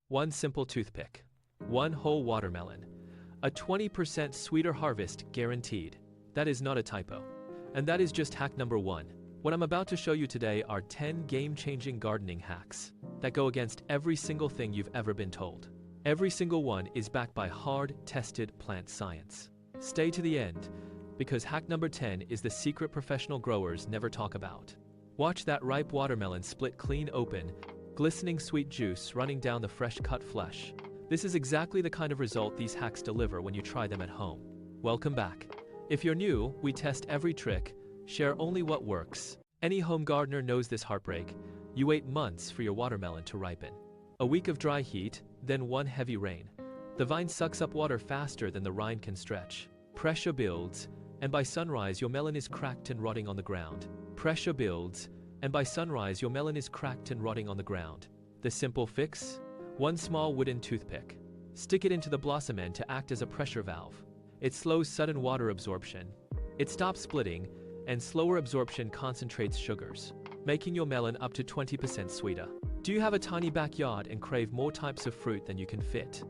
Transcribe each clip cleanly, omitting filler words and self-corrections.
One simple toothpick. One whole watermelon. A 20% sweeter harvest guaranteed. That is not a typo. And that is just hack number 1. What I'm about to show you today are 10 game-changing gardening hacks that go against every single thing you've ever been told. Every single one is backed by hard, tested plant science. Stay to the end, because hack number 10 is the secret professional growers never talk about. Watch that ripe watermelon split clean open, glistening sweet juice running down the fresh-cut flesh. This is exactly the kind of result these hacks deliver when you try them at home. Welcome back. If you're new, we test every trick, share only what works. Any home gardener knows this heartbreak. You wait months for your watermelon to ripen. A week of dry heat, then one heavy rain. The vine sucks up water faster than the rind can stretch. Pressure builds, and by sunrise your melon is cracked and rotting on the ground. Pressure builds, and by sunrise your melon is cracked and rotting on the ground. The simple fix? One small wooden toothpick. Stick it into the blossom end to act as a pressure valve. It slows sudden water absorption. It stops splitting, and slower absorption concentrates sugars, making your melon up to 20% sweeter. Do you have a tiny backyard and crave more types of fruit than you can fit?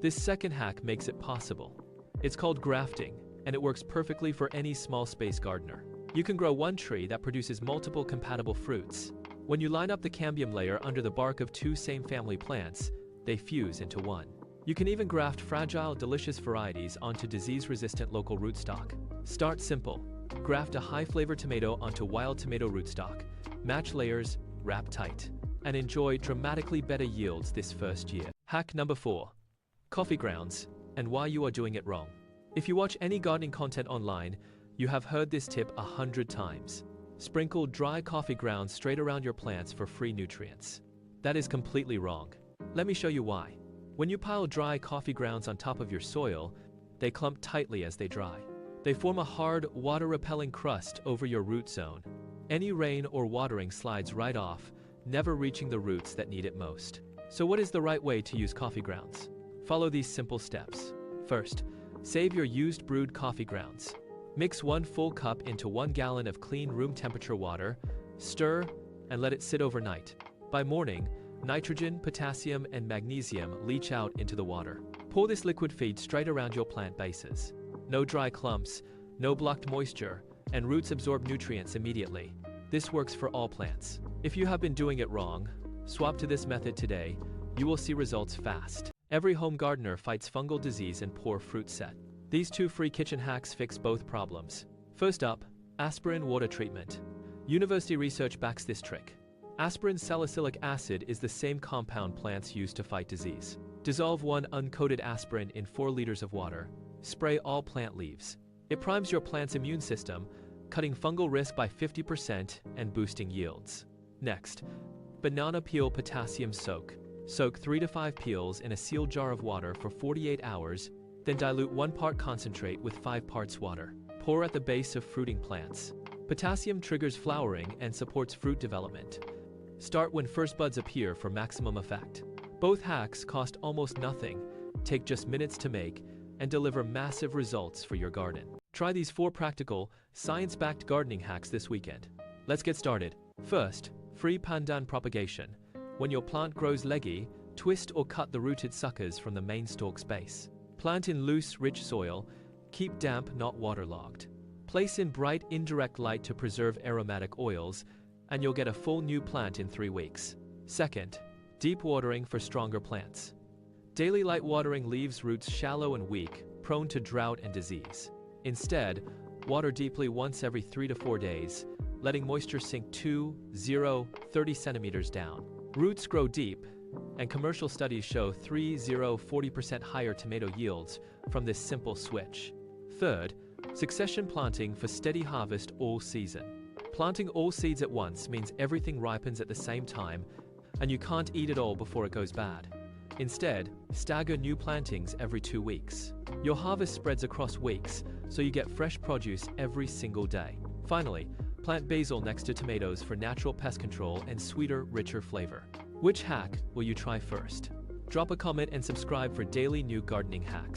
This second hack makes it possible. It's called grafting, and it works perfectly for any small space gardener. You can grow one tree that produces multiple compatible fruits. When you line up the cambium layer under the bark of two same family plants, they fuse into one. You can even graft fragile, delicious varieties onto disease-resistant local rootstock. Start simple. Graft a high-flavor tomato onto wild tomato rootstock. Match layers, wrap tight, and enjoy dramatically better yields this first year. Hack number 4. Coffee grounds, and why you are doing it wrong. If you watch any gardening content online, you have heard this tip 100 times. Sprinkle dry coffee grounds straight around your plants for free nutrients. That is completely wrong. Let me show you why. When you pile dry coffee grounds on top of your soil, they clump tightly as they dry. They form a hard, water-repelling crust over your root zone. Any rain or watering slides right off, never reaching the roots that need it most. So what is the right way to use coffee grounds? Follow these simple steps. First, save your used brewed coffee grounds. Mix 1 full cup into 1 gallon of clean room temperature water, stir, and let it sit overnight. By morning, nitrogen, potassium, and magnesium leach out into the water. Pour this liquid feed straight around your plant bases. No dry clumps, no blocked moisture, and roots absorb nutrients immediately. This works for all plants. If you have been doing it wrong, swap to this method today. You will see results fast. Every home gardener fights fungal disease and poor fruit set. These 2 free kitchen hacks fix both problems. First up, aspirin water treatment. University research backs this trick. Aspirin salicylic acid is the same compound plants use to fight disease. Dissolve 1 uncoated aspirin in 4 liters of water. Spray all plant leaves. It primes your plant's immune system, cutting fungal risk by 50% and boosting yields. Next, banana peel potassium soak. Soak 3 to 5 peels in a sealed jar of water for 48 hours, then dilute 1 part concentrate with 5 parts water. Pour at the base of fruiting plants. Potassium triggers flowering and supports fruit development. Start when first buds appear for maximum effect. Both hacks cost almost nothing, take just minutes to make, and deliver massive results for your garden. Try these 4 practical, science-backed gardening hacks this weekend. Let's get started. First, free pandan propagation. When your plant grows leggy, twist or cut the rooted suckers from the main stalk's base. Plant in loose, rich soil. Keep damp, not waterlogged. Place in bright, indirect light to preserve aromatic oils, and you'll get a full new plant in 3 weeks. Second, deep watering for stronger plants. Daily light watering leaves roots shallow and weak, prone to drought and disease. Instead, water deeply once every 3 to 4 days, letting moisture sink 30 centimeters down. Roots grow deep, and commercial studies show 40% higher tomato yields from this simple switch. Third, succession planting for steady harvest all season. Planting all seeds at once means everything ripens at the same time, and you can't eat it all before it goes bad. Instead, stagger new plantings every 2 weeks. Your harvest spreads across weeks, so you get fresh produce every single day. Finally, plant basil next to tomatoes for natural pest control and sweeter, richer flavor. Which hack will you try first? Drop a comment and subscribe for daily new gardening hacks.